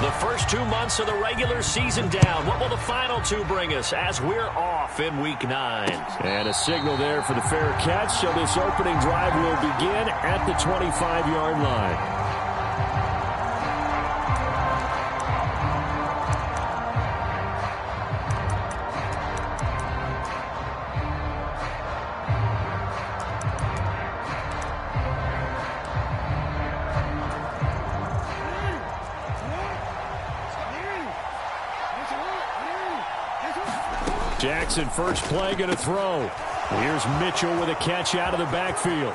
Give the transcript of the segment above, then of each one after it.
The first 2 months of the regular season down. What will the final 2 bring us as we're off in Week 9? And a signal there for the fair catch, so this opening drive will begin at the 25-yard line. Jackson, first play, going to throw. Here's Mitchell with a catch out of the backfield.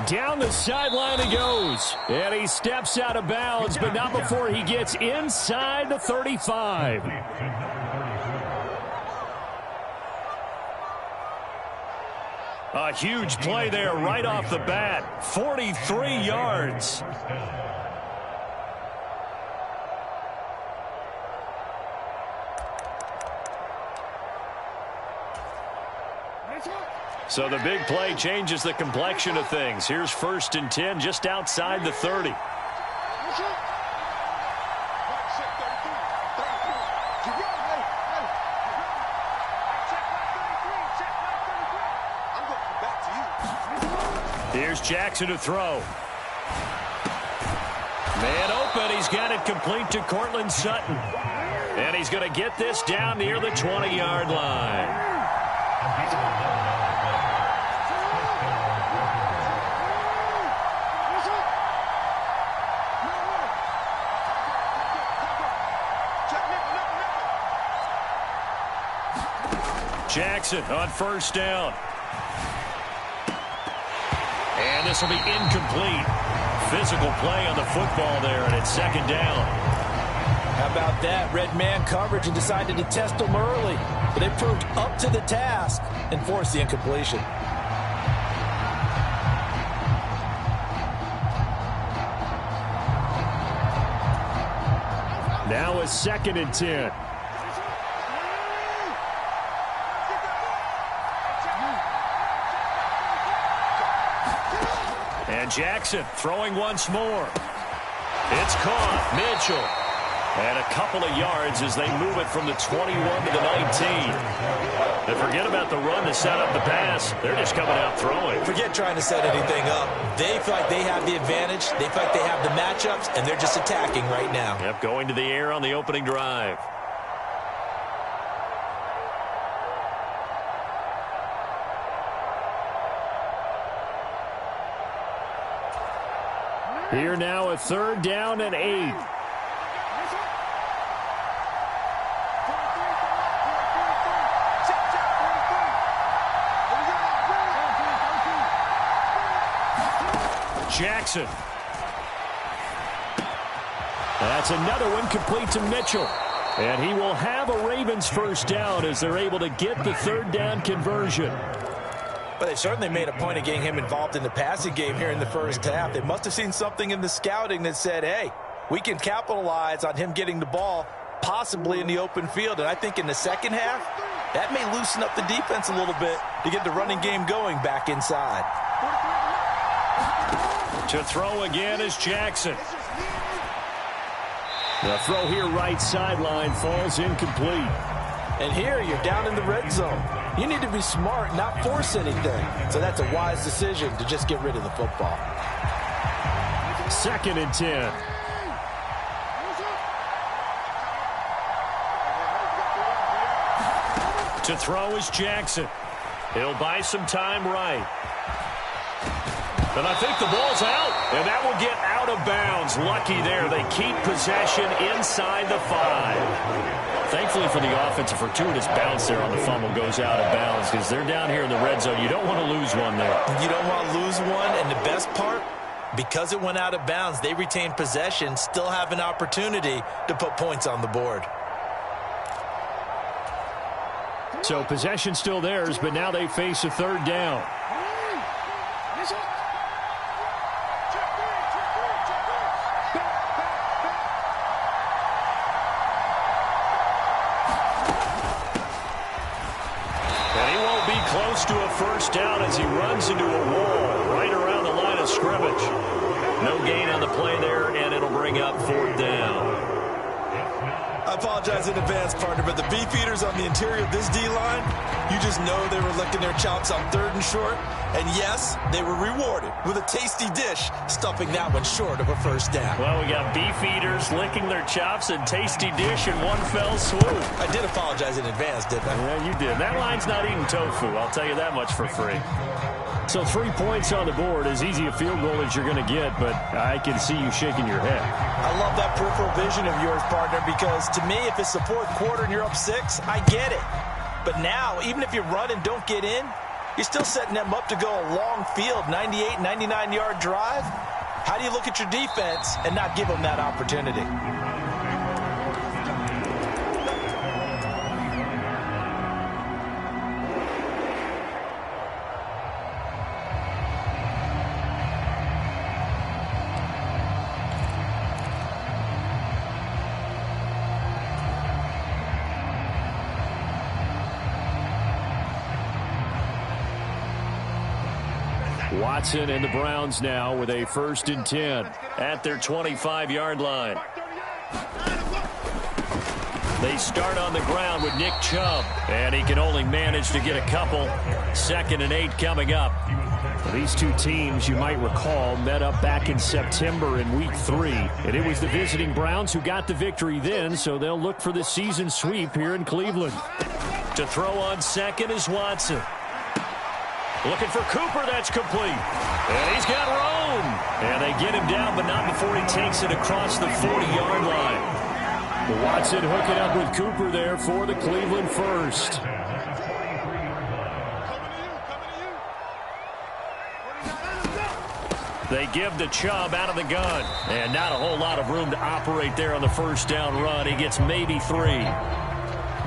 Down the sideline he goes. And he steps out of bounds, but not before he gets inside the 35. A huge play there right off the bat. 43 yards. So the big play changes the complexion of things. Here's 1st and 10 just outside the 30. Here's Jackson to throw. Man open. He's got it complete to Cortland Sutton. And he's going to get this down near the 20-yard line. Jackson on 1st down. And this will be incomplete. Physical play on the football there, and it's 2nd down. How about that? Red man coverage and decided to test them early. But they proved up to the task and forced the incompletion. Now a 2nd and 10. And Jackson throwing once more. It's caught. Mitchell. And a couple of yards as they move it from the 21 to the 19. And forget about the run to set up the pass. They're just coming out throwing. Forget trying to set anything up. They feel like they have the advantage. They feel like they have the matchups, and they're just attacking right now. Yep, going to the air on the opening drive. Here now a 3rd down and 8. Jackson. That's another one complete to Mitchell. And he will have a Ravens 1st down as they're able to get the 3rd down conversion. But they certainly made a point of getting him involved in the passing game here in the 1st half. They must have seen something in the scouting that said, hey, we can capitalize on him getting the ball possibly in the open field. And I think in the 2nd half, that may loosen up the defense a little bit to get the running game going back inside. To throw again is Jackson. The throw here right sideline falls incomplete. And here you're down in the red zone. You need to be smart, not force anything. So that's a wise decision to just get rid of the football. 2nd and 10. To throw is Jackson. He'll buy some time right. And I think the ball's out. And that will get out of bounds. Lucky there. They keep possession inside the 5. Thankfully for the offense, a fortuitous bounce there on the fumble goes out of bounds because they're down here in the red zone. You don't want to lose one there. You don't want to lose one. And the best part, because it went out of bounds, they retained possession, still have an opportunity to put points on the board. So possession still theirs, but now they face a 3rd down. Close to a 1st down as he runs into a wall right around the line of scrimmage. No gain on the play there, and it'll bring up 4th down. I apologize in advance, partner, but the beefeaters on the interior of this D-line, you just know they were licking their chops on 3rd and short. And yes, they were rewarded with a tasty dish, stuffing that one short of a 1st down. Well, we got beefeaters licking their chops and tasty dish in one fell swoop. I did apologize in advance, didn't I? Yeah, you did. That line's not eating tofu, I'll tell you that much for free. So 3 points on the board, as easy a field goal as you're going to get, but I can see you shaking your head. I love that peripheral vision of yours, partner, because to me, if it's the 4th quarter and you're up 6, I get it. But now, even if you run and don't get in, you're still setting them up to go a long field, 98, 99-yard drive. How do you look at your defense and not give them that opportunity? Watson and the Browns now with a 1st and 10 at their 25-yard line. They start on the ground with Nick Chubb, and he can only manage to get a couple. 2nd and 8 coming up. Well, these two teams, you might recall, met up back in September in Week 3. And it was the visiting Browns who got the victory then, so they'll look for the season sweep here in Cleveland. To throw on 2nd is Watson. Looking for Cooper, that's complete. And he's got room. And they get him down, but not before he takes it across the 40-yard line. Watson hooking up with Cooper there for the Cleveland 1st. They give to Chubb out of the gun. And not a whole lot of room to operate there on the 1st down run. He gets maybe 3.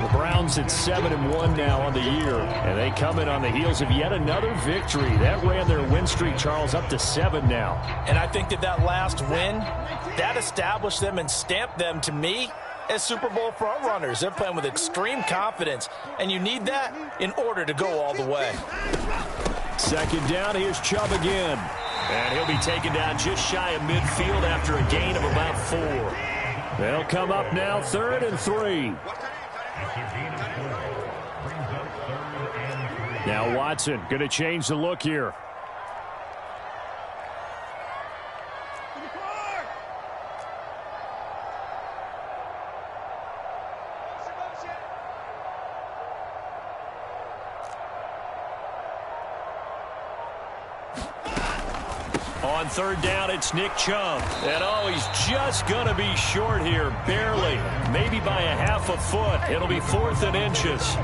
The Browns at 7-1 now on the year, and they come in on the heels of yet another victory. That ran their win streak, Charles, up to 7 now. And I think that last win, that established them and stamped them, to me, as Super Bowl frontrunners. They're playing with extreme confidence, and you need that in order to go all the way. 2nd down, here's Chubb again. And he'll be taken down just shy of midfield after a gain of about 4. They'll come up now 3rd and 3. Now Watson going to change the look here. On 3rd down, it's Nick Chubb. And, he's just going to be short here, barely. Maybe by a half a foot. It'll be 4th and inches.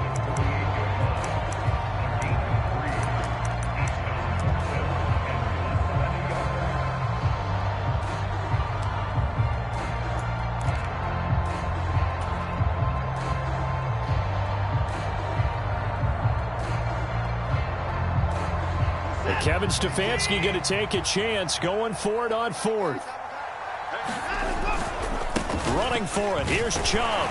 Kevin Stefanski going to take a chance, going for it on 4th. Running for it, here's Chubb.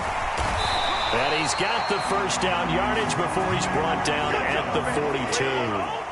And he's got the 1st down yardage before he's brought down at the 42.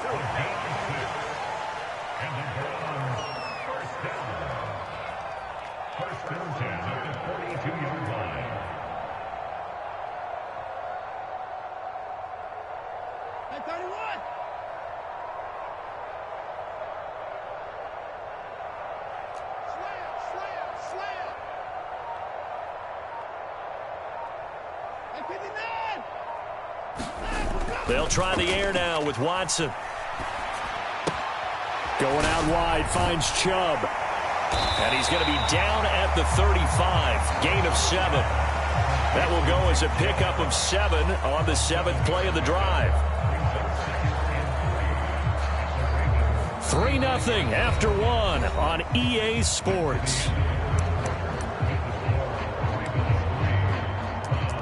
They'll try the air now with Watson. Going out wide, finds Chubb. And he's going to be down at the 35. Gain of 7. That will go as a pickup of 7 on the 7th play of the drive. 3-0 after 1 on EA Sports.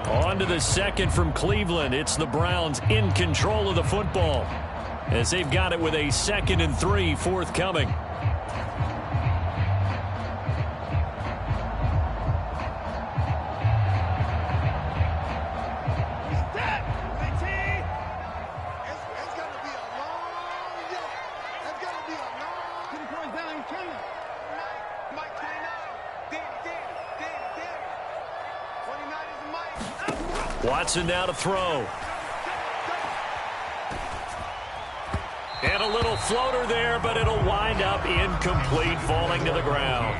On to the 2nd from Cleveland. It's the Browns in control of the football as they've got it with a 2nd and 3 forthcoming. Watson now to throw. And a little floater there, but it'll wind up incomplete, falling to the ground.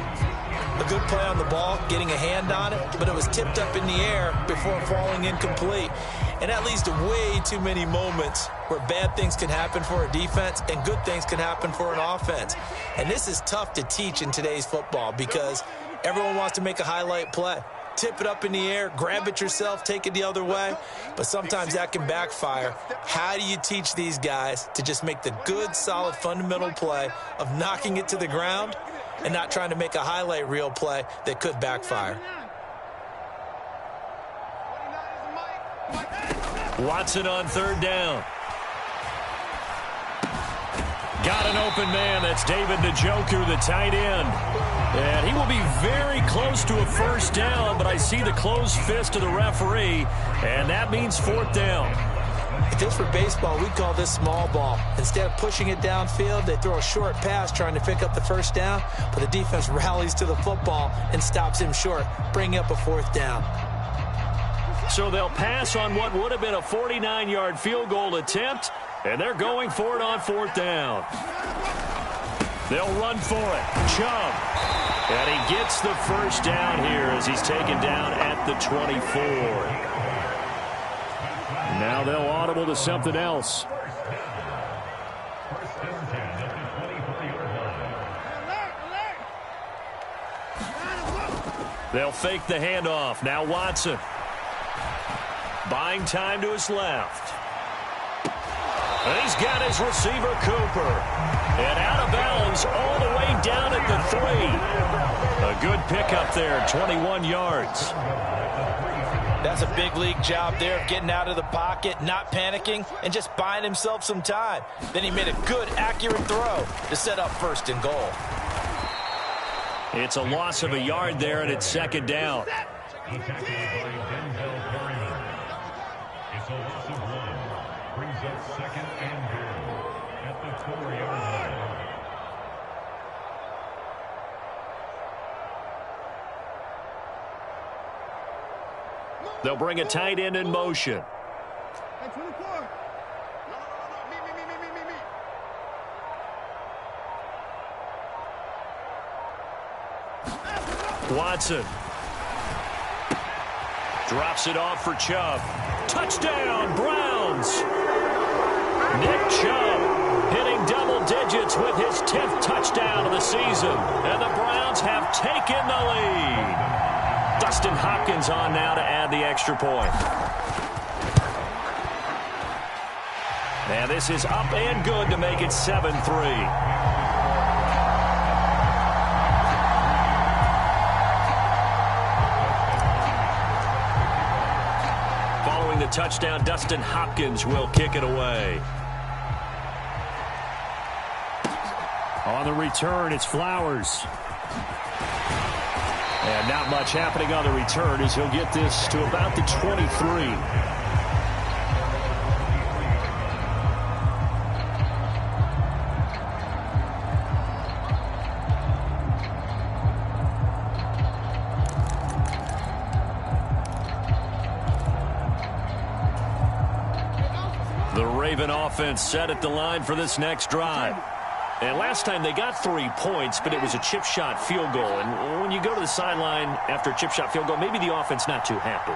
A good play on the ball, getting a hand on it, but it was tipped up in the air before falling incomplete. And that leads to way too many moments where bad things can happen for a defense and good things can happen for an offense. And this is tough to teach in today's football because everyone wants to make a highlight play. Tip it up in the air, grab it yourself, take it the other way. But sometimes that can backfire. How do you teach these guys to just make the good, solid, fundamental play of knocking it to the ground and not trying to make a highlight reel play that could backfire? Watson on third down. Got an open man. That's David Njoku, the tight end. And he will be very close to a first down, but I see the closed fist of the referee, and that means fourth down. If this were baseball, we'd call this small ball. Instead of pushing it downfield, they throw a short pass trying to pick up the first down, but the defense rallies to the football and stops him short, bringing up a fourth down. So they'll pass on what would have been a 49-yard field goal attempt, and they're going for it on fourth down. They'll run for it. Chubb. And he gets the first down here as he's taken down at the 24. Now they'll audible to something else. They'll fake the handoff. Now Watson. Buying time to his left. And he's got his receiver, Cooper. And out of bounds all the way down at the 3. A good pickup there, 21 yards. That's a big league job there of getting out of the pocket, not panicking, and just buying himself some time. Then he made a good, accurate throw to set up first and goal. It's a loss of a yard there, and it's second down. It's a loss of 1. Brings up second and goal at the 4-yard line. They'll bring a tight end in motion. Watson. Drops it off for Chubb. Touchdown, Browns. Nick Chubb hitting double digits with his 10th touchdown of the season. And the Browns have taken the lead. Dustin Hopkins on now to add the extra point. And this is up and good to make it 7-3. Following the touchdown, Dustin Hopkins will kick it away. On the return, it's Flowers. And not much happening on the return as he'll get this to about the 23. The Raven offense set at the line for this next drive. And last time they got 3 points, but it was a chip shot field goal. And when you go to the sideline after a chip shot field goal, maybe the offense not too happy.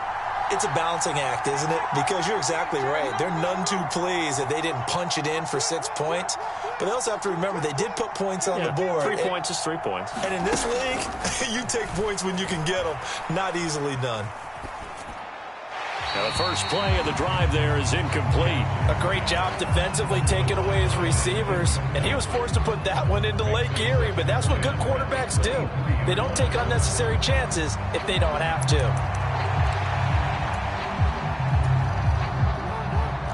It's a balancing act, isn't it? Because you're exactly right. They're none too pleased that they didn't punch it in for 6 points. But they also have to remember they did put points on the board. 3 points is 3 points. And in this league, you take points when you can get them. Not easily done. Now the first play of the drive there is incomplete. A great job defensively taking away his receivers. And he was forced to put that one into Lake Erie. But that's what good quarterbacks do. They don't take unnecessary chances if they don't have to.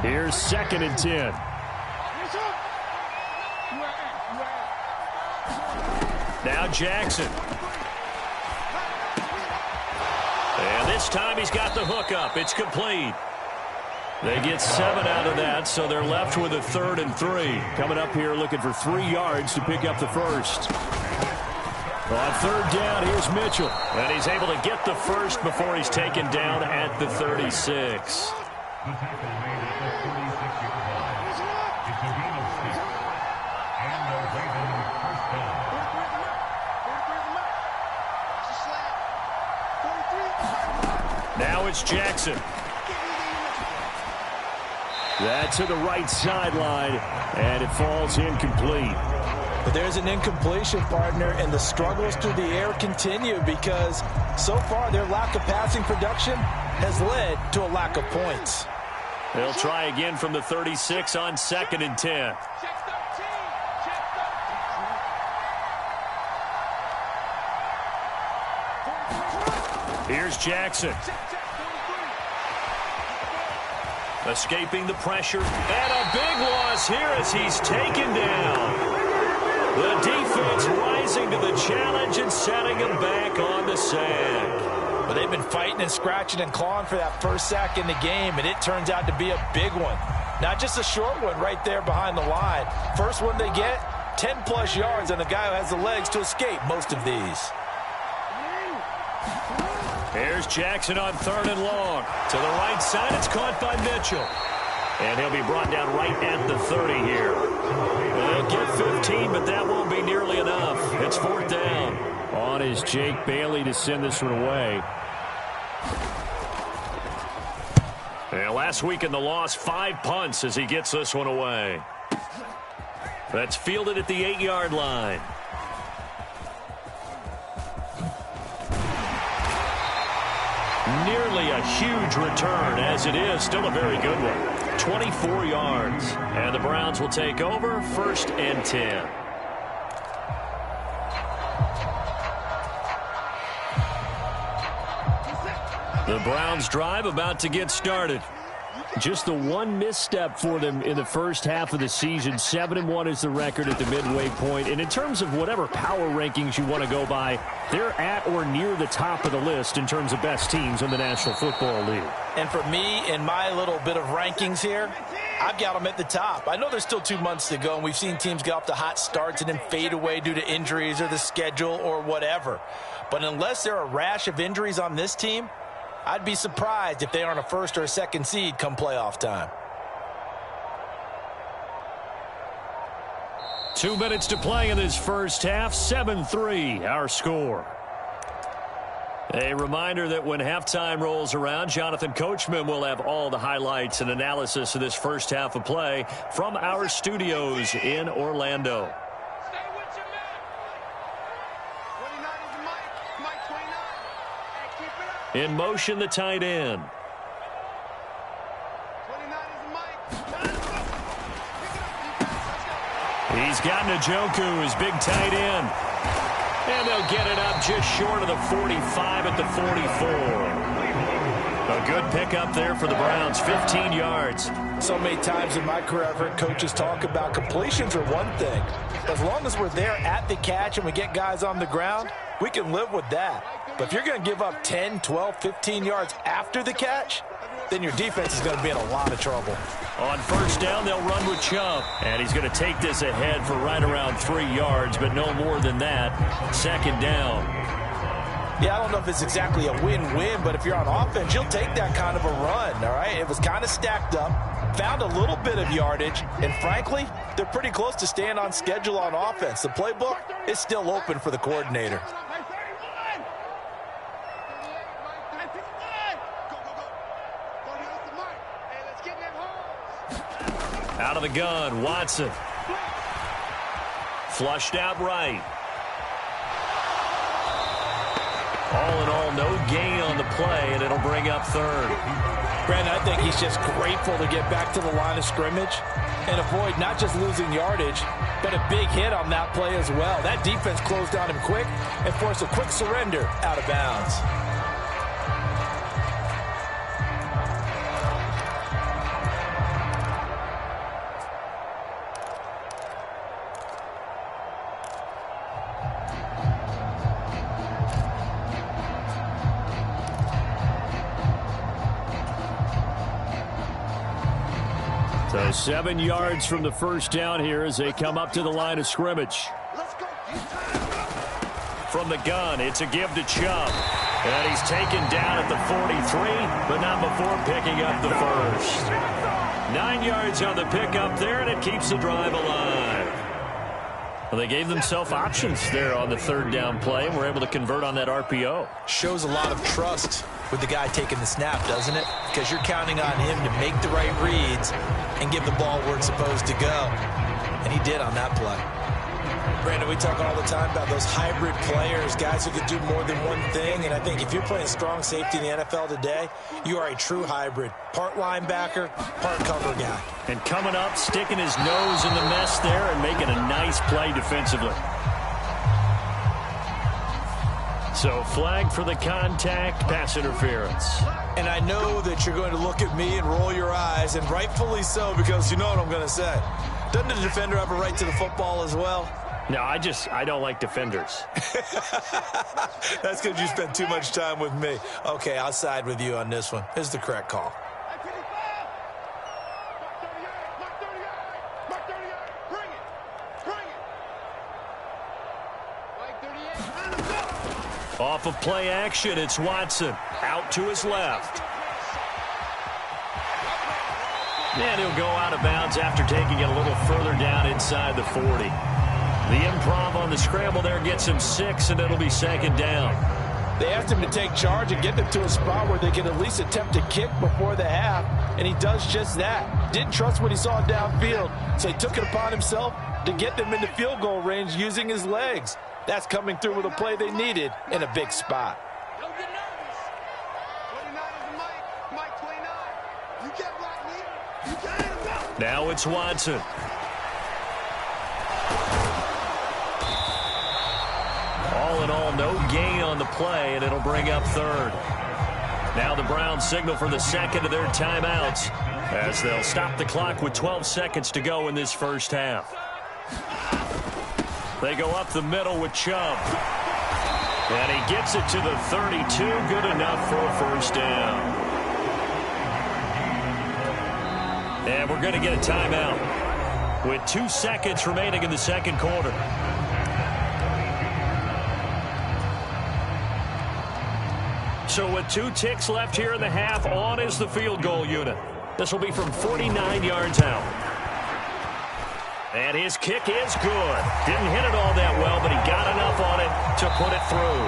Here's 2nd and 10. Now Jackson. And this time he's got the hook up. It's complete. They get 7 out of that, so they're left with a 3rd and 3. Coming up here looking for 3 yards to pick up the first. On third down, here's Mitchell. And he's able to get the first before he's taken down at the 36. The tackle made at the 36-yard line. It's a gain of 6. And a Ravens first down. Now it's Jackson. That's to the right sideline, and it falls incomplete. But there's an incompletion, partner, and the struggles through the air continue because so far their lack of passing production has led to a lack of points. They'll try again from the 36 on 2nd and 10. Here's Jackson. Escaping the pressure. And a big loss here as he's taken down. The defense rising to the challenge and setting him back on the sack. But they've been fighting and scratching and clawing for that first sack in the game, and it turns out to be a big one. Not just a short one right there behind the line. First one they get, 10-plus yards, and the guy who has the legs to escape most of these. Here's Jackson on 3rd and long. To the right side, it's caught by Mitchell. And he'll be brought down right at the 30 here. They'll get 15, but that won't be nearly enough. It's 4th down. On is Jake Bailey to send this one away. And last week in the loss, 5 punts as he gets this one away. That's fielded at the 8-yard line. Nearly a huge return, as it is still a very good one. 24 yards. And the Browns will take over 1st and 10. The Browns drive about to get started. Just the one misstep for them in the first half of the season. 7-1 is the record at the midway point. And in terms of whatever power rankings you want to go by, they're at or near the top of the list in terms of best teams in the National Football League. And for me, in my little bit of rankings here, I've got them at the top. I know there's still 2 months to go, and we've seen teams get off to hot starts and then fade away due to injuries or the schedule or whatever. But unless there are a rash of injuries on this team, I'd be surprised if they aren't a 1st or a 2nd seed come playoff time. 2 minutes to play in this first half. 7-3, our score. A reminder that when halftime rolls around, Jonathan Coachman will have all the highlights and analysis of this first half of play from our studios in Orlando. In motion, the tight end. He's got Njoku, his big tight end. And they'll get it up just short of the 45 at the 44. A good pickup there for the Browns, 15 yards. So many times in my career I've heard coaches talk about completions are one thing. As long as we're there at the catch and we get guys on the ground, we can live with that. But if you're going to give up 10, 12, 15 yards after the catch, then your defense is going to be in a lot of trouble. On 1st down, they'll run with Chubb. And he's going to take this ahead for right around 3 yards, but no more than that. 2nd down. Yeah, I don't know if it's exactly a win-win, but if you're on offense, you'll take that kind of a run, all right? It was kind of stacked up, found a little bit of yardage, and frankly, they're pretty close to staying on schedule on offense. The playbook is still open for the coordinator. Out of the gun, Watson. Flushed out right. All in all, no gain on the play, and it'll bring up 3rd. Brandon, I think he's just grateful to get back to the line of scrimmage and avoid not just losing yardage, but a big hit on that play as well. That defense closed on him quick and forced a quick surrender out of bounds. So 7 yards from the first down here as they come up to the line of scrimmage. From the gun, it's a give to Chubb. And he's taken down at the 43, but not before picking up the first. 9 yards on the pickup there, and it keeps the drive alive. Well, they gave themselves options there on the third down play, and were able to convert on that RPO. Shows a lot of trust with the guy taking the snap, doesn't it? Because you're counting on him to make the right reads and give the ball where it's supposed to go. And he did on that play. Brandon, we talk all the time about those hybrid players, guys who could do more than one thing. And I think if you're playing strong safety in the NFL today, you are a true hybrid. Part linebacker, part cover guy. And coming up, sticking his nose in the mess there and making a nice play defensively. So flag for the contact, pass interference. And I know that you're going to look at me and roll your eyes, and rightfully so, because you know what I'm going to say. Doesn't the defender have a right to the football as well? No, I don't like defenders. That's because you spend too much time with me. Okay, I'll side with you on this one. This is the correct call. Off of play action, it's Watson. Out to his left. And he'll go out of bounds after taking it a little further down inside the 40. The improv on the scramble there gets him 6, and it'll be second down. They asked him to take charge and get them to a spot where they can at least attempt to kick before the half, and he does just that. Didn't trust what he saw downfield, so he took it upon himself to get them into field goal range using his legs. That's coming through with a play they needed in a big spot. Don't get nervous. 29 is Mike 29. You can't block me. You can't. Now it's Watson. All in all, no gain on the play, and it'll bring up third. Now the Browns signal for the second of their timeouts as they'll stop the clock with 12 seconds to go in this first half. They go up the middle with Chubb. And he gets it to the 32. Good enough for a first down. And we're going to get a timeout with 2 seconds remaining in the second quarter. So with 2 ticks left here in the half, on is the field goal unit. This will be from 49 yards out. And his kick is good. Didn't hit it all that well, but he got enough on it to put it through.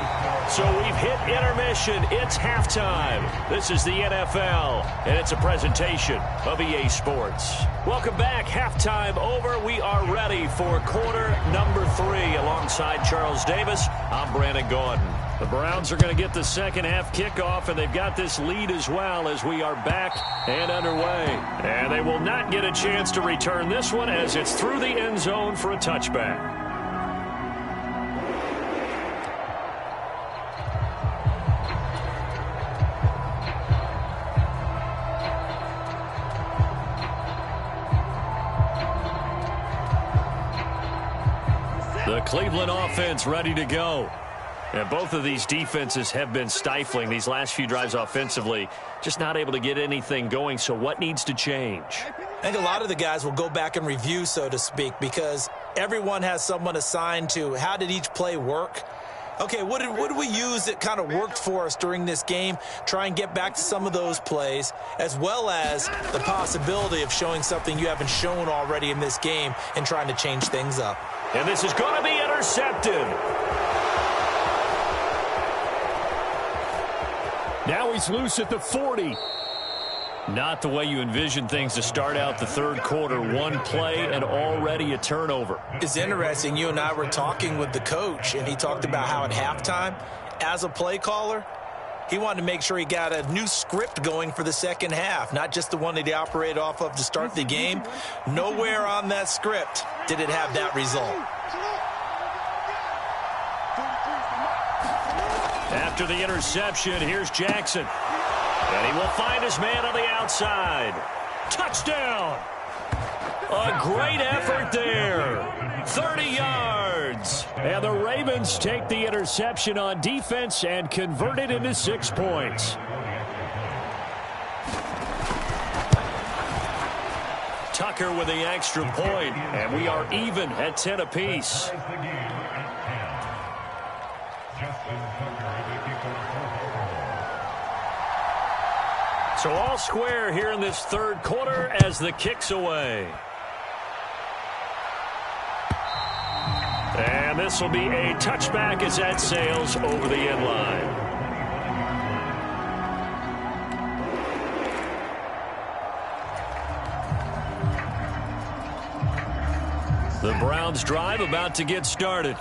So we've hit intermission. It's halftime. This is the NFL, and it's a presentation of EA Sports. Welcome back. Halftime over. We are ready for quarter number 3. Alongside Charles Davis, I'm Brandon Gordon. The Browns are going to get the second half kickoff, and they've got this lead as well as we are back and underway. And they will not get a chance to return this one as it's through the end zone for a touchback. The Cleveland offense ready to go. And both of these defenses have been stifling these last few drives offensively. Just not able to get anything going. So what needs to change? I think a lot of the guys will go back and review, so to speak, because everyone has someone assigned to how did each play work. Okay, what did we use that kind of worked for us during this game? Try and get back to some of those plays, as well as the possibility of showing something you haven't shown already in this game and trying to change things up. And this is going to be intercepted. Now he's loose at the 40. Not the way you envision things to start out the third quarter. One play and already a turnover. It's interesting. You and I were talking with the coach, and he talked about how at halftime, as a play caller, he wanted to make sure he got a new script going for the second half, not just the one that he operated off of to start the game. Nowhere on that script did it have that result. After the interception, here's Jackson. And he will find his man on the outside. Touchdown! A great effort there. 30 yards. And the Ravens take the interception on defense and convert it into 6 points. Tucker with the extra point, and we are even at 10 apiece. So all square here in this third quarter as the kick's away. And this will be a touchback as that sails over the end line. The Browns drive about to get started.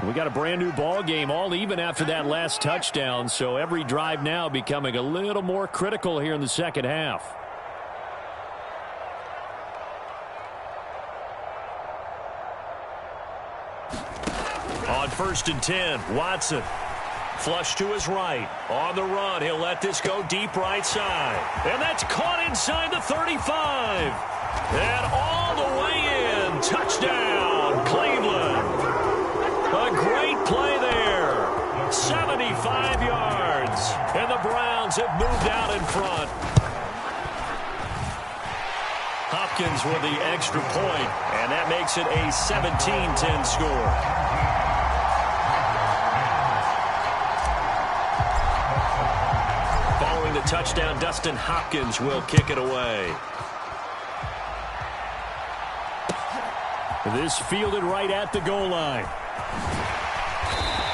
We got a brand new ball game, all even after that last touchdown, so every drive now becoming a little more critical here in the second half. On 1st and 10, Watson. Flush to his right. On the run, he'll let this go deep right side. And that's caught inside the 35. And all the way in. Touchdown, Cleveland. A great play there. 75 yards. And the Browns have moved out in front. Hopkins with the extra point, and that makes it a 17-10 score. Following the touchdown, Dustin Hopkins will kick it away. This fielded right at the goal line.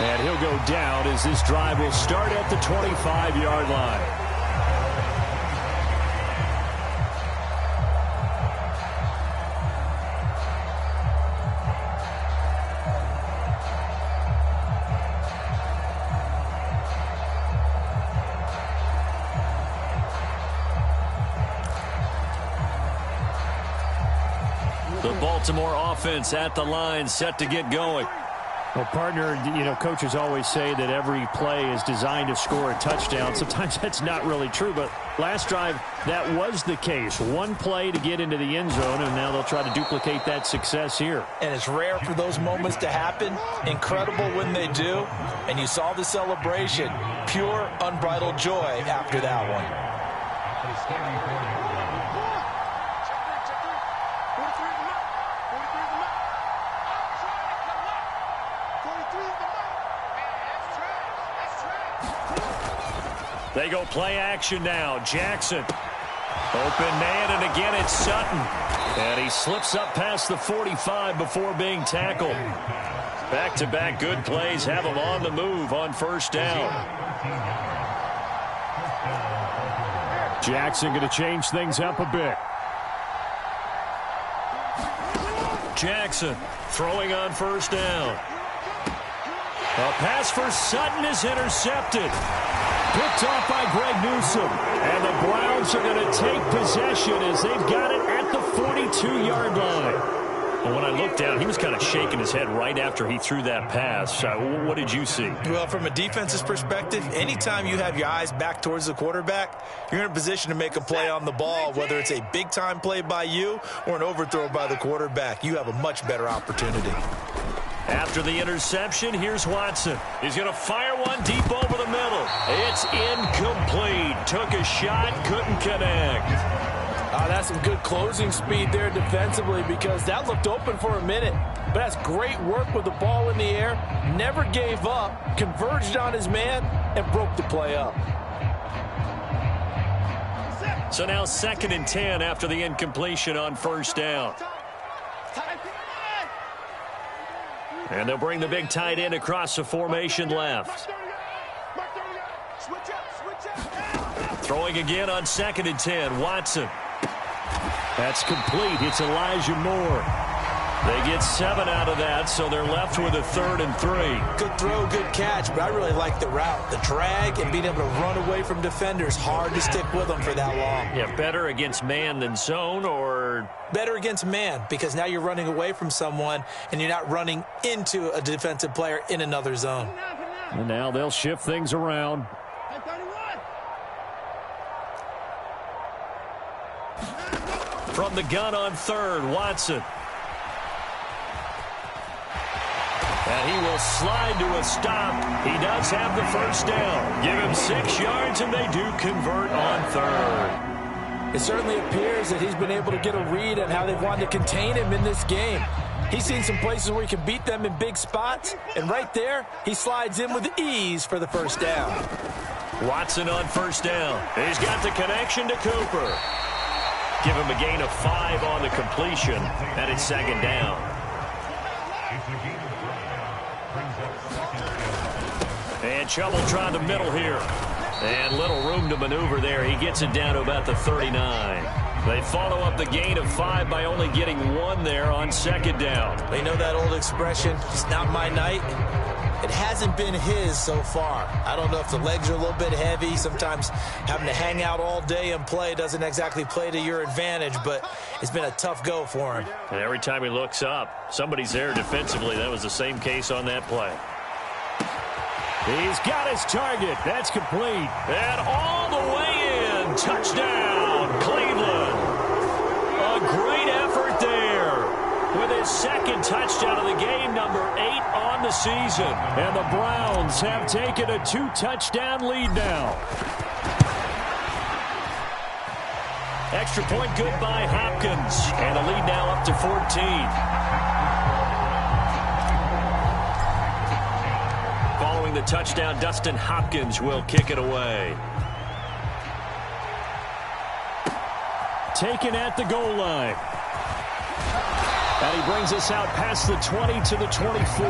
And he'll go down as this drive will start at the 25-yard line. The Baltimore offense at the line, set to get going. Well, partner, coaches always say that every play is designed to score a touchdown. Sometimes that's not really true, but last drive, that was the case. One play to get into the end zone, and now they'll try to duplicate that success here. And it's rare for those moments to happen. Incredible when they do. And you saw the celebration. Pure, unbridled joy after that one. They go play action now. Jackson. Open man, and again it's Sutton. And he slips up past the 45 before being tackled. Back-to-back good plays have him on the move on first down. Jackson going to change things up a bit. Jackson throwing on first down. A pass for Sutton is intercepted. Picked off by Greg Newsome. And the Browns are going to take possession as they've got it at the 42-yard line. Well, when I looked down, he was kind of shaking his head right after he threw that pass. What did you see? Well, from a defense's perspective, anytime you have your eyes back towards the quarterback, you're in a position to make a play on the ball, whether it's a big-time play by you or an overthrow by the quarterback. You have a much better opportunity. After the interception, here's Watson. He's going to fire one deep over the middle. It's incomplete. Took a shot, couldn't connect. That's some good closing speed there defensively because that looked open for a minute. But that's great work with the ball in the air. Never gave up, converged on his man, and broke the play up. So now 2nd and 10 after the incompletion on first down. And they'll bring the big tight end across the formation left. Throwing again on 2nd and 10, Watson. That's complete. It's Elijah Moore. They get 7 out of that, so they're left with a 3rd and 3. Good throw, good catch, but I really like the route. The drag and being able to run away from defenders. Hard to stick with them for that long. Yeah, better against man than zone, or? Better against man, because now you're running away from someone and you're not running into a defensive player in another zone. And now they'll shift things around. From the gun on 3rd, Watson. And he will slide to a stop. He does have the first down. Give him 6 yards, and they do convert on 3rd. It certainly appears that he's been able to get a read on how they've wanted to contain him in this game. He's seen some places where he can beat them in big spots, and right there, he slides in with ease for the first down. Watson on first down. He's got the connection to Cooper. Give him a gain of 5 on the completion, and it's second down. And trouble trying the middle here. And little room to maneuver there. He gets it down to about the 39. They follow up the gain of 5 by only getting 1 there on second down. They know that old expression, it's not my night. It hasn't been his so far. I don't know if the legs are a little bit heavy. Sometimes having to hang out all day and play doesn't exactly play to your advantage, but it's been a tough go for him. And every time he looks up, somebody's there defensively. That was the same case on that play. He's got his target. That's complete. And all the way in. Touchdown, Cleveland. A great effort there with his second touchdown of the game, number 8 on the season. And the Browns have taken a 2-touchdown lead now. Extra point good by Hopkins. And the lead now up to 14. Following the touchdown, Dustin Hopkins will kick it away. Taken at the goal line. And he brings us out past the 20 to the 24.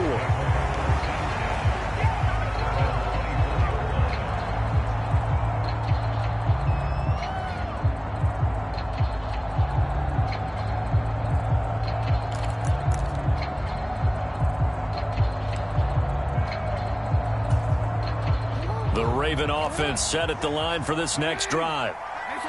The Raven offense set at the line for this next drive.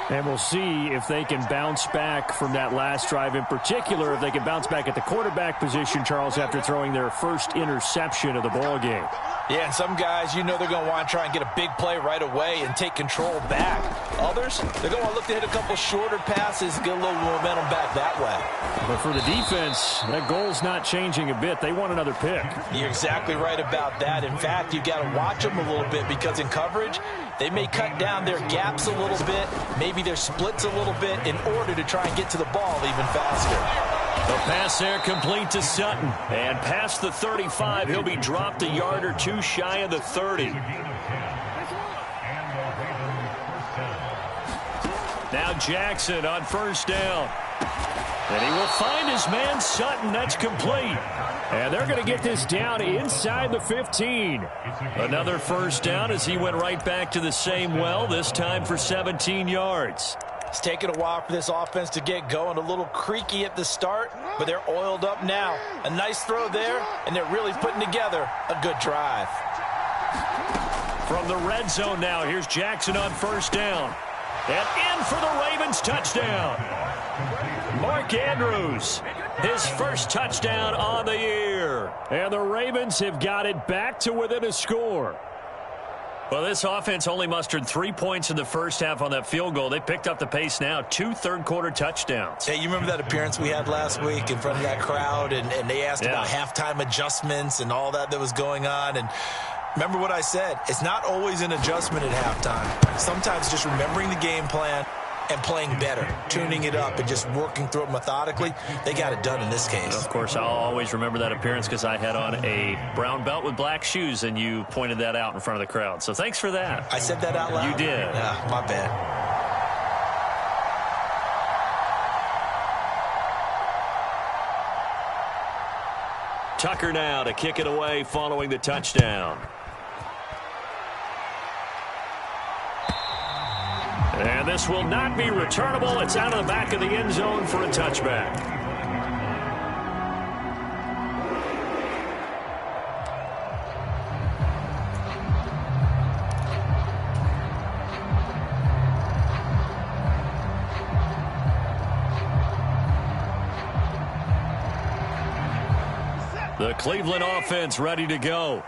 And we'll see if they can bounce back from that last drive, in particular, if they can bounce back at the quarterback position, Charles, after throwing their first interception of the ball game. Yeah, and some guys, you know they're going to want to try and get a big play right away and take control back. Others, they're going to look to hit a couple shorter passes, get a little momentum back that way. But for the defense, that goal's not changing a bit. They want another pick. You're exactly right about that. In fact, you've got to watch them a little bit because in coverage, they may cut down their gaps a little bit, maybe their splits a little bit in order to try and get to the ball even faster. The pass there complete to Sutton. And past the 35, he'll be dropped a yard or two shy of the 30. Now Jackson on first down. And he will find his man Sutton. That's complete. And they're going to get this down inside the 15. Another first down as he went right back to the same well, this time for 17 yards. It's taken a while for this offense to get going. A little creaky at the start, but they're oiled up now. A nice throw there, and they're really putting together a good drive. From the red zone now, here's Jackson on first down. And in for the Ravens touchdown. Mark Andrews, his first touchdown on the year. And the Ravens have got it back to within a score. Well, this offense only mustered 3 points in the first half on that field goal. They picked up the pace now, 2 third-quarter touchdowns. Hey, you remember that appearance we had last week in front of that crowd, and they asked about halftime adjustments and all that was going on, and remember what I said, it's not always an adjustment at halftime. Sometimes just remembering the game plan and playing better, tuning it up and just working through it methodically. They got it done in this case. Of course, I'll always remember that appearance because I had on a brown belt with black shoes, and you pointed that out in front of the crowd. So thanks for that. I said that out loud? You did. Yeah, my bad. Tucker now to kick it away following the touchdown. And this will not be returnable. It's out of the back of the end zone for a touchback. The Cleveland offense ready to go.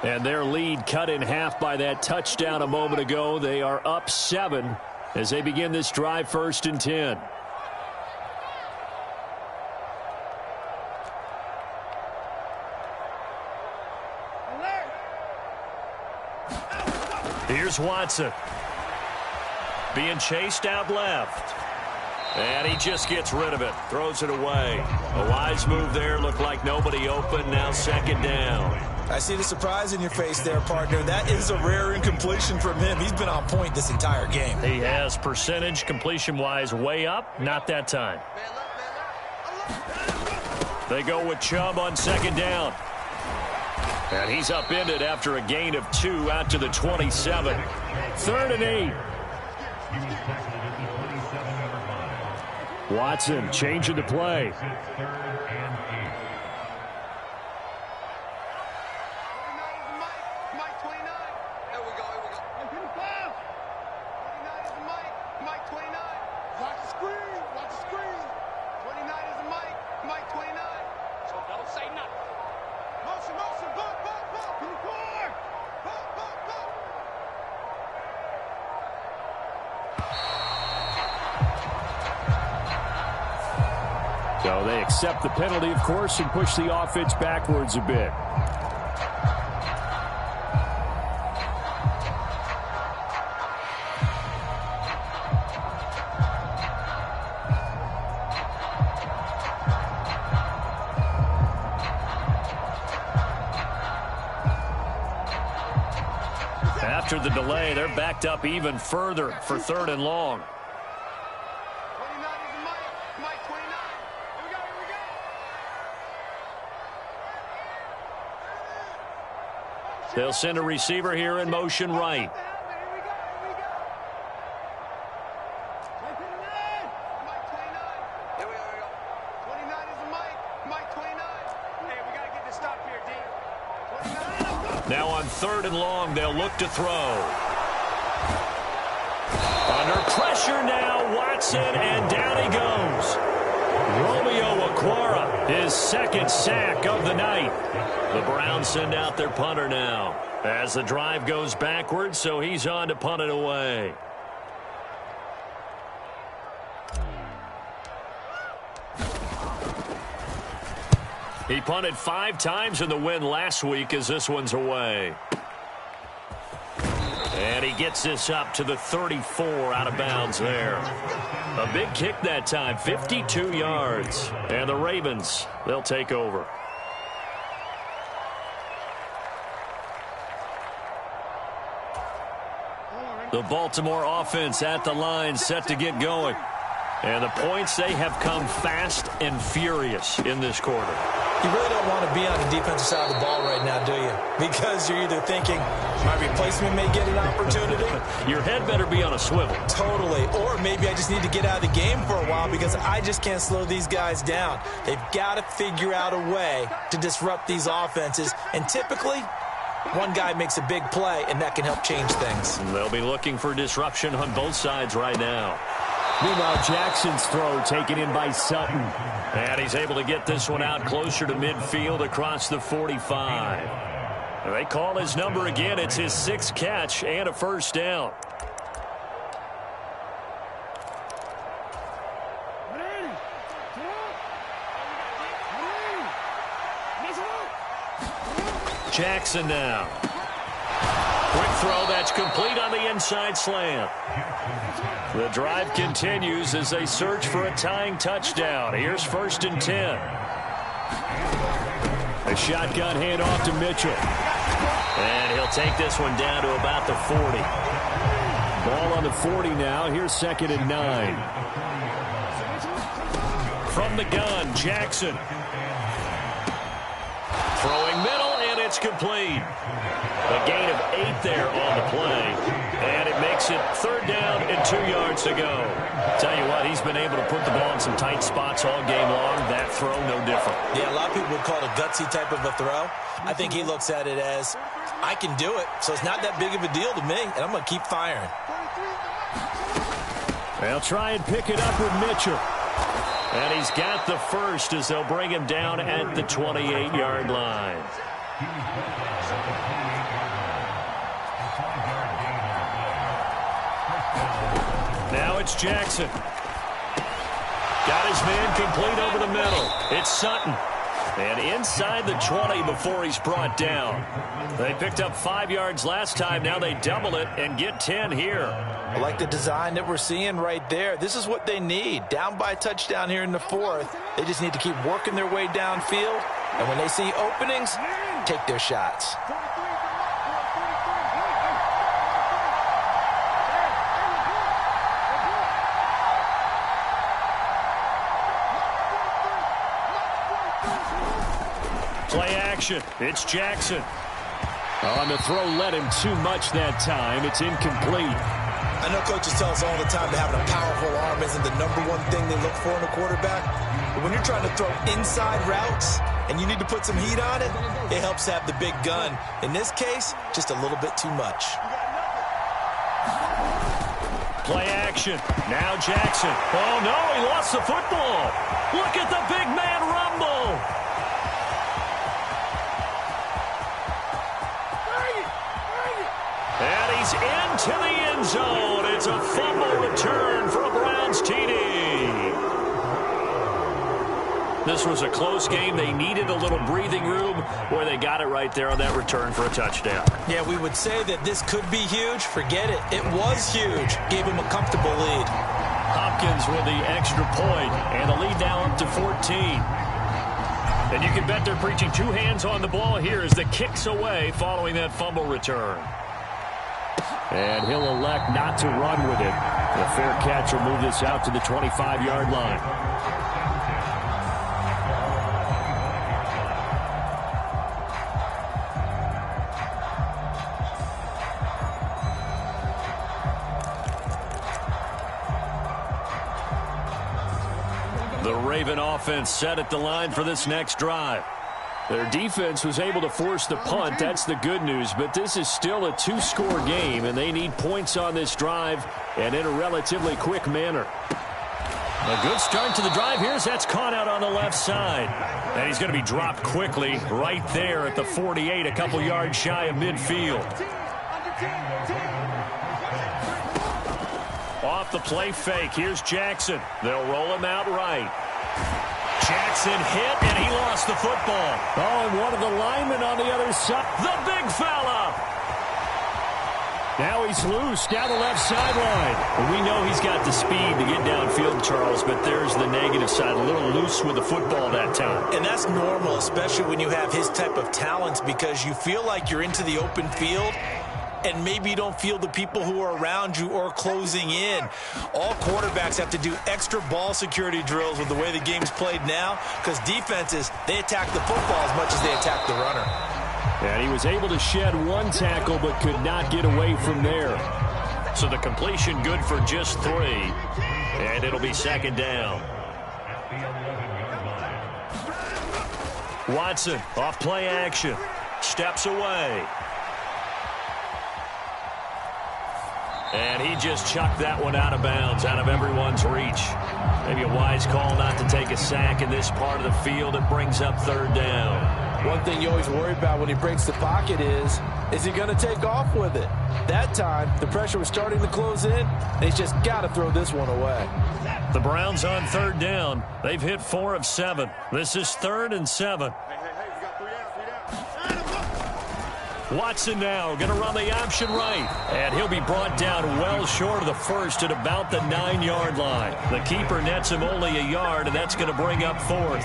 And their lead cut in half by that touchdown a moment ago. They are up 7 as they begin this drive, 1st and 10. Here's Watson. Being chased out left. And he just gets rid of it, throws it away. A wise move there, looked like nobody open, now second down. I see the surprise in your face there, partner. That is a rare incompletion from him. He's been on point this entire game. He has percentage completion-wise way up, not that time. They go with Chubb on second down. And he's upended after a gain of 2 out to the 27. 3rd and 8. Watson changing the play. So they accept the penalty, of course, and push the offense backwards a bit. After the delay, they're backed up even further for 3rd and long. They'll send a receiver here in motion right. Now on 3rd and long, they'll look to throw. Under pressure now, Watson, and down he goes. Romeo Okwara, his 2nd sack of the night. The Browns send out their punter now as the drive goes backwards, so he's on to punt it away. He punted 5 times in the win last week as this one's away. And he gets this up to the 34 out of bounds there. A big kick that time, 52 yards. And the Ravens, they'll take over. The Baltimore offense at the line, set to get going. And the points, they have come fast and furious in this quarter. You really don't want to be on the defensive side of the ball right now, do you? Because you're either thinking, my replacement may get an opportunity. Your head better be on a swivel. Totally. Or maybe I just need to get out of the game for a while because I just can't slow these guys down. They've got to figure out a way to disrupt these offenses. And typically, one guy makes a big play, and that can help change things. They'll be looking for disruption on both sides right now. Meanwhile, Jackson's throw taken in by Sutton. And he's able to get this one out closer to midfield across the 45. They call his number again. It's his 6th catch and a 1st down. Jackson now. Quick throw that's complete on the inside slant. The drive continues as they search for a tying touchdown. Here's 1st and 10. A shotgun handoff to Mitchell. And he'll take this one down to about the 40. Ball on the 40 now. Here's 2nd and 9. From the gun, Jackson. Throwing middle, and it's complete. A gain of 8 there on the play. And it makes it 3rd down and 2 yards to go. Tell you what, he's been able to put the ball in some tight spots all game long. That throw, no different. Yeah, a lot of people would call it a gutsy type of a throw. I think he looks at it as, I can do it, so it's not that big of a deal to me, and I'm going to keep firing. They'll try and pick it up with Mitchell. And he's got the 1st as they'll bring him down at the 28-yard line. Now it's Jackson. Got his man complete over the middle. It's Sutton. And inside the 20 before he's brought down. They picked up 5 yards last time. Now they double it and get 10 here. I like the design that we're seeing right there. This is what they need. Down by a touchdown here in the 4th. They just need to keep working their way downfield. And when they see openings, take their shots. Play action. It's Jackson. On the throw, led him too much that time. It's incomplete. I know coaches tell us all the time that having a powerful arm isn't the #1 thing they look for in a quarterback. But when you're trying to throw inside routes and you need to put some heat on it, it helps have the big gun. In this case, just a little bit too much. Play action. Now Jackson. Oh, no, he lost the football. Look at the big man rumble. And he's into the end zone. It's a fumble return for a Browns TD. This was a close game. They needed a little breathing room. Boy, they got it right there on that return for a touchdown. Yeah, we would say that this could be huge. Forget it. It was huge. Gave him a comfortable lead. Hopkins with the extra point, and the lead now up to 14. And you can bet they're preaching 2 hands on the ball here as the kick's away following that fumble return. And he'll elect not to run with it. A fair catch will move this out to the 25-yard line. The Raven offense set at the line for this next drive. Their defense was able to force the punt. That's the good news. But this is still a 2-score game, and they need points on this drive and in a relatively quick manner. A good start to the drive here as that's caught out on the left side. And he's going to be dropped quickly right there at the 48, a couple yards shy of midfield. Off the play fake, here's Jackson. They'll roll him out right. Jackson hit, and he lost the football. Oh, and one of the linemen on the other side. The big fella. Now he's loose down the left sideline. And we know he's got the speed to get downfield, Charles, but there's the negative side. A little loose with the football that time. And that's normal, especially when you have his type of talents, because you feel like you're into the open field, and maybe you don't feel the people who are around you or closing in. All quarterbacks have to do extra ball security drills with the way the game's played now, because defenses, they attack the football as much as they attack the runner. And he was able to shed 1 tackle but could not get away from there. So the completion good for just 3. And it'll be 2nd down. Watson off play action. Steps away. And he just chucked that one out of bounds, out of everyone's reach. Maybe a wise call not to take a sack in this part of the field. It brings up 3rd down. One thing you always worry about when he breaks the pocket is he going to take off with it? That time, the pressure was starting to close in, and he's just got to throw this one away. The Browns on 3rd down. They've hit 4 of 7. This is 3rd and 7. Watson now going to run the option right. And he'll be brought down well short of the first at about the 9-yard line. The keeper nets him only a yard, and that's going to bring up 4th.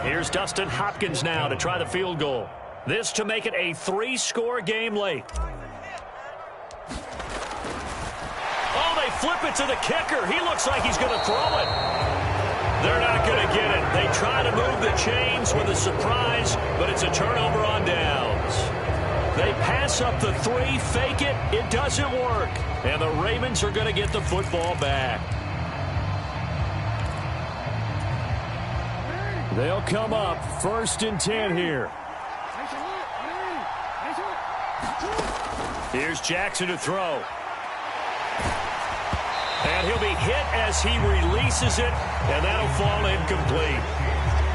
Here's Dustin Hopkins now to try the field goal. This to make it a 3-score game late. Oh, they flip it to the kicker. He looks like he's going to throw it. They're not going to get it. They try to move the chains with a surprise, but it's a turnover on downs. They pass up the 3, fake it. It doesn't work. And the Ravens are going to get the football back. They'll come up 1st and 10 here. Here's Jackson to throw. And he'll be hit as he releases it, and that'll fall incomplete.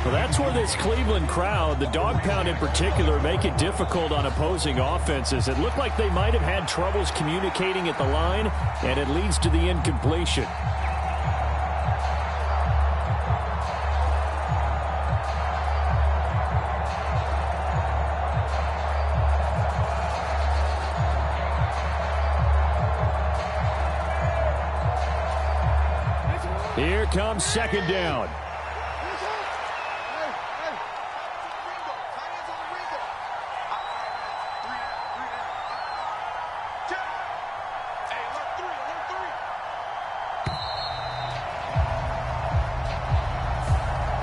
Well, that's where this Cleveland crowd, the dog pound in particular, make it difficult on opposing offenses. It looked like they might have had troubles communicating at the line, and it leads to the incompletion. Here comes second down.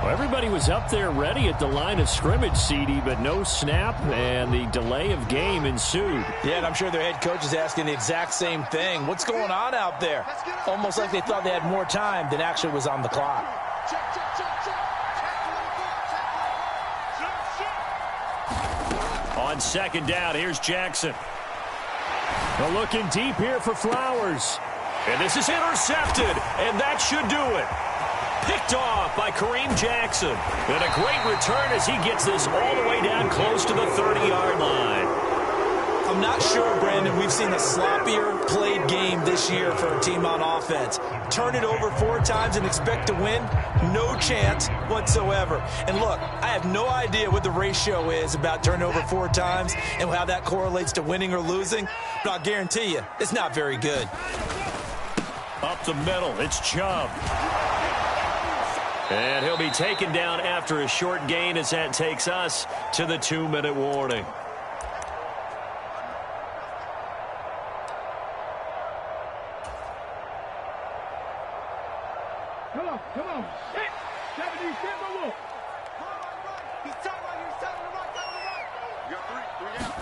Everybody was up there ready at the line of scrimmage, CD, but no snap, and the delay of game ensued. Yeah, and I'm sure their head coach is asking the exact same thing. What's going on out there? Almost like they thought they had more time than actually was on the clock. On second down, here's Jackson. They're looking deep here for Flowers. And this is intercepted, and that should do it. Picked off by Kareem Jackson. And a great return as he gets this all the way down close to the 30-yard line. I'm not sure, Brandon, we've seen a sloppier played game this year for a team on offense. Turn it over 4 times and expect to win? No chance whatsoever. And look, I have no idea what the ratio is about turning over 4 times and how that correlates to winning or losing, but I'll guarantee you, it's not very good. Up the middle, it's Chubb. And he'll be taken down after a short gain as that takes us to the 2-minute warning. Come on. Hit. 70, stand by look. He's tight right here. Side on the right, side on the right. You got 3 out.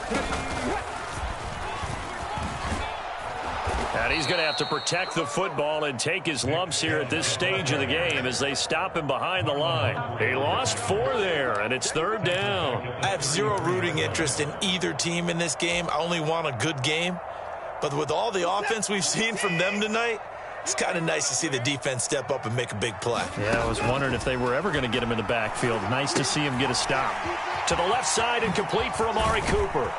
And he's going to have to protect the football and take his lumps here at this stage of the game as they stop him behind the line. He lost 4 there, and it's 3rd down. I have zero rooting interest in either team in this game. I only want a good game. But with all the offense we've seen from them tonight, it's kind of nice to see the defense step up and make a big play. Yeah, I was wondering if they were ever going to get him in the backfield. Nice to see him get a stop. To the left side and complete for Amari Cooper.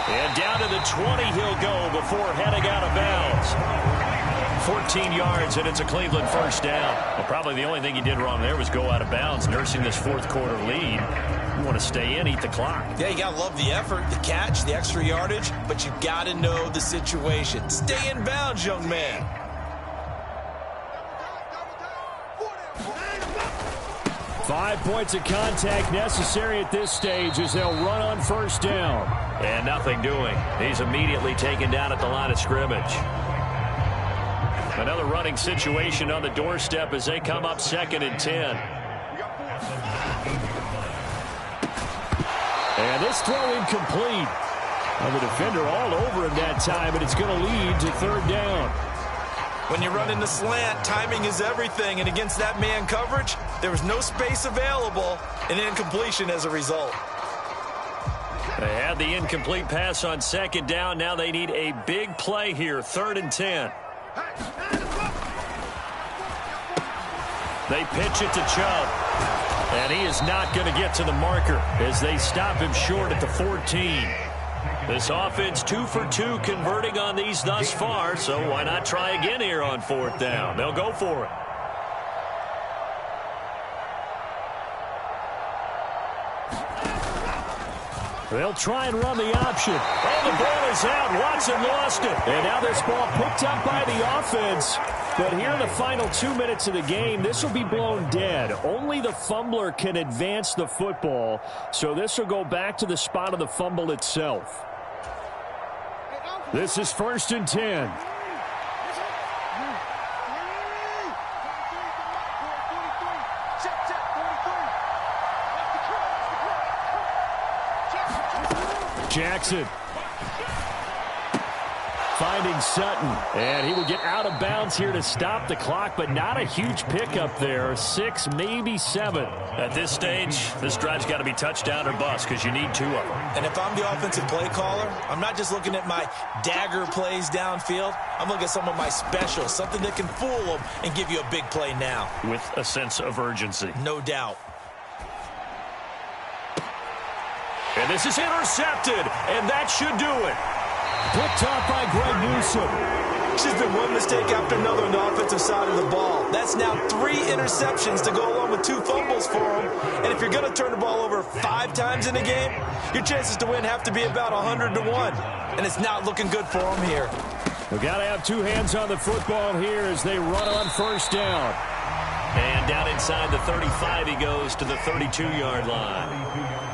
And down to the 20 he'll go before heading out of bounds. 14 yards, and it's a Cleveland first down. Well, probably the only thing he did wrong there was go out of bounds, nursing this 4th quarter lead. You want to stay in, eat the clock. Yeah, you got to love the effort, the catch, the extra yardage, but you got to know the situation. Stay in bounds, young man. 5 points of contact necessary at this stage as they'll run on first down. And nothing doing. He's immediately taken down at the line of scrimmage. Another running situation on the doorstep as they come up 2nd and 10. And this throw incomplete. And the defender all over him that time, and it's going to lead to 3rd down. When you run in the slant, timing is everything, and against that man coverage, there was no space available, and incompletion as a result. They had the incomplete pass on 2nd down. Now they need a big play here, 3rd and 10. They pitch it to Chubb, and he is not going to get to the marker as they stop him short at the 14. This offense 2 for 2 converting on these thus far, so why not try again here on 4th down? They'll go for it. They'll try and run the option. Oh, the ball is out. Watson lost it. And now this ball picked up by the offense. But here in the final 2 minutes of the game, this will be blown dead. Only the fumbler can advance the football. So this will go back to the spot of the fumble itself. This is 1st and 10. Jackson finding Sutton, and he will get out of bounds here to stop the clock, but not a huge pickup there. 6, maybe 7. At this stage, this drive's got to be touchdown or bust because you need 2 of them. And if I'm the offensive play caller, I'm not just looking at my dagger plays downfield. I'm looking at some of my specials, something that can fool them and give you a big play now. With a sense of urgency. No doubt. And this is intercepted, and that should do it. Picked off by Greg Newsome. It's just been one mistake after another on the offensive side of the ball. That's now 3 interceptions to go along with 2 fumbles for him. And if you're going to turn the ball over 5 times in a game, your chances to win have to be about 100 to 1. And it's not looking good for him here. We've got to have two hands on the football here as they run on first down. And down inside the 35 he goes to the 32-yard line.